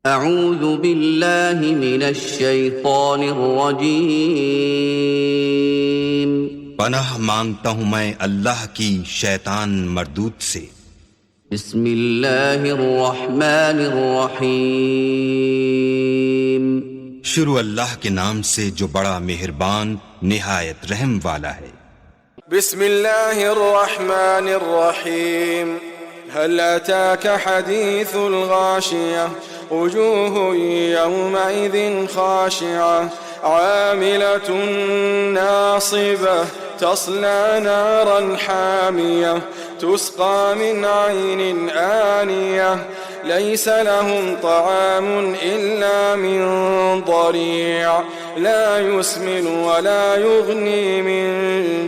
اعوذ باللہ من الشیطان الرجیم پناہ مانگتا ہوں میں اللہ کی شیطان مردود سے۔ بسم اللہ الرحمن الرحیم شروع اللہ کے نام سے جو بڑا مہربان نہایت رحم والا ہے۔ بسم اللہ الرحمن الرحیم هل اتاك حدیث الغاشیہ وجوه يومئذ خاشعة عاملة ناصبة تصلى نارا حامية تسقى من عين آنية ليس لهم طعام إلا من ضريع لا يسمن ولا يغني من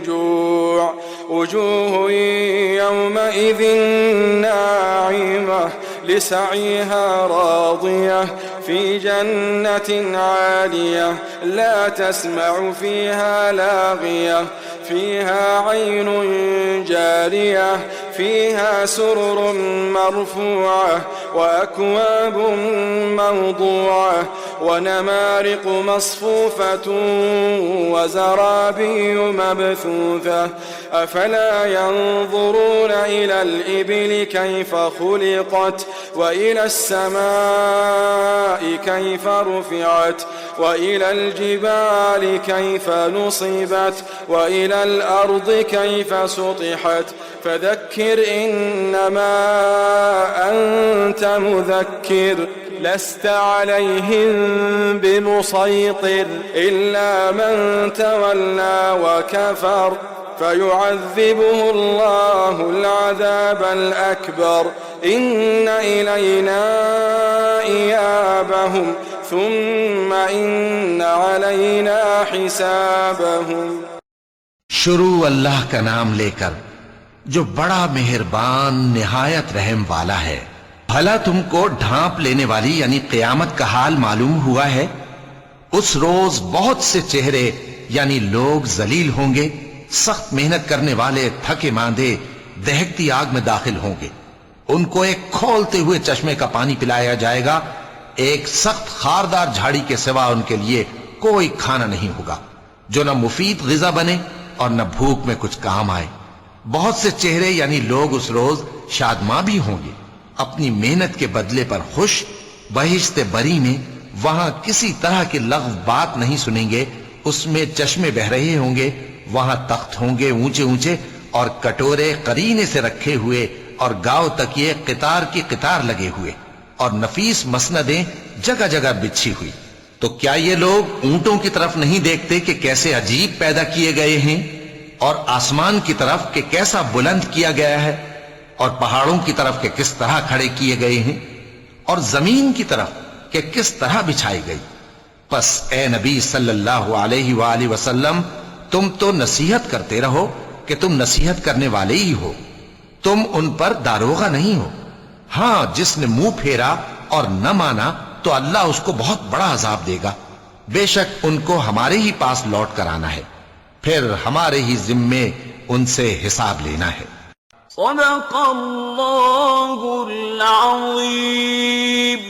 جوع وجوه يومئذ ناعمة لسعيها راضية في جنة عالية لا تسمع فيها لاغية فيها عين جارية فيها سرر مرفوعة وأكواب موضوعة ونمارق مصفوفة وزرابي مبثوثة أفلا ينظرون إلى الإبل كيف خلقت وإلى السماء كيف رفعت وإلى الجبال كيف نصبت وإلى الأرض كيف سطحت فذكر إنما أنت مذكر لست عليهم بمسيطر إلا من تولى وكفر فيعذبه الله العذاب الأكبر إن إلينا إيابهم ثم إن علينا حسابهم۔ شروع اللہ کا نام لے کر جو بڑا مہربان نہایت رحم والا ہے۔ بھلا تم کو ڈھانپ لینے والی یعنی قیامت کا حال معلوم ہوا ہے؟ اس روز بہت سے چہرے یعنی لوگ ذلیل ہوں گے، سخت محنت کرنے والے تھکے ماندے دہکتی آگ میں داخل ہوں گے۔ ان کو ایک کھولتے ہوئے چشمے کا پانی پلایا جائے گا، ایک سخت خاردار جھاڑی کے سوا ان کے لیے کوئی کھانا نہیں ہوگا جو نہ مفید غذا بنے اور نہ بھوک میں کچھ کام آئے۔ بہت سے چہرے یعنی لوگ اس روز شادماں بھی ہوں گے، اپنی محنت کے بدلے پر خوش، بہشت بری میں وہاں کسی طرح کی لغو بات نہیں سنیں گے، اس میں چشمے بہ رہے ہوں گے، وہاں تخت ہوں گے اونچے اونچے اور کٹورے قرینے سے رکھے ہوئے اور گاؤ تکیے قطار کی قطار لگے ہوئے اور نفیس مسندیں جگہ جگہ بچھی ہوئی۔ تو کیا یہ لوگ اونٹوں کی طرف نہیں دیکھتے کہ کیسے عجیب پیدا کیے گئے ہیں، اور آسمان کی طرف کہ کیسا بلند کیا گیا ہے، اور پہاڑوں کی طرف کہ کس طرح کھڑے کیے گئے ہیں، اور زمین کی طرف کہ کس طرح بچھائی گئی؟ پس اے نبی صلی اللہ علیہ وآلہ وسلم تم تو نصیحت کرتے رہو کہ تم نصیحت کرنے والے ہی ہو، تم ان پر داروغہ نہیں ہو۔ ہاں جس نے منہ پھیرا اور نہ مانا تو اللہ اس کو بہت بڑا عذاب دے گا، بے شک ان کو ہمارے ہی پاس لوٹ کر آنا ہے، پھر ہمارے ہی ذمے ان سے حساب لینا ہے۔ صدق اللہ العظیم۔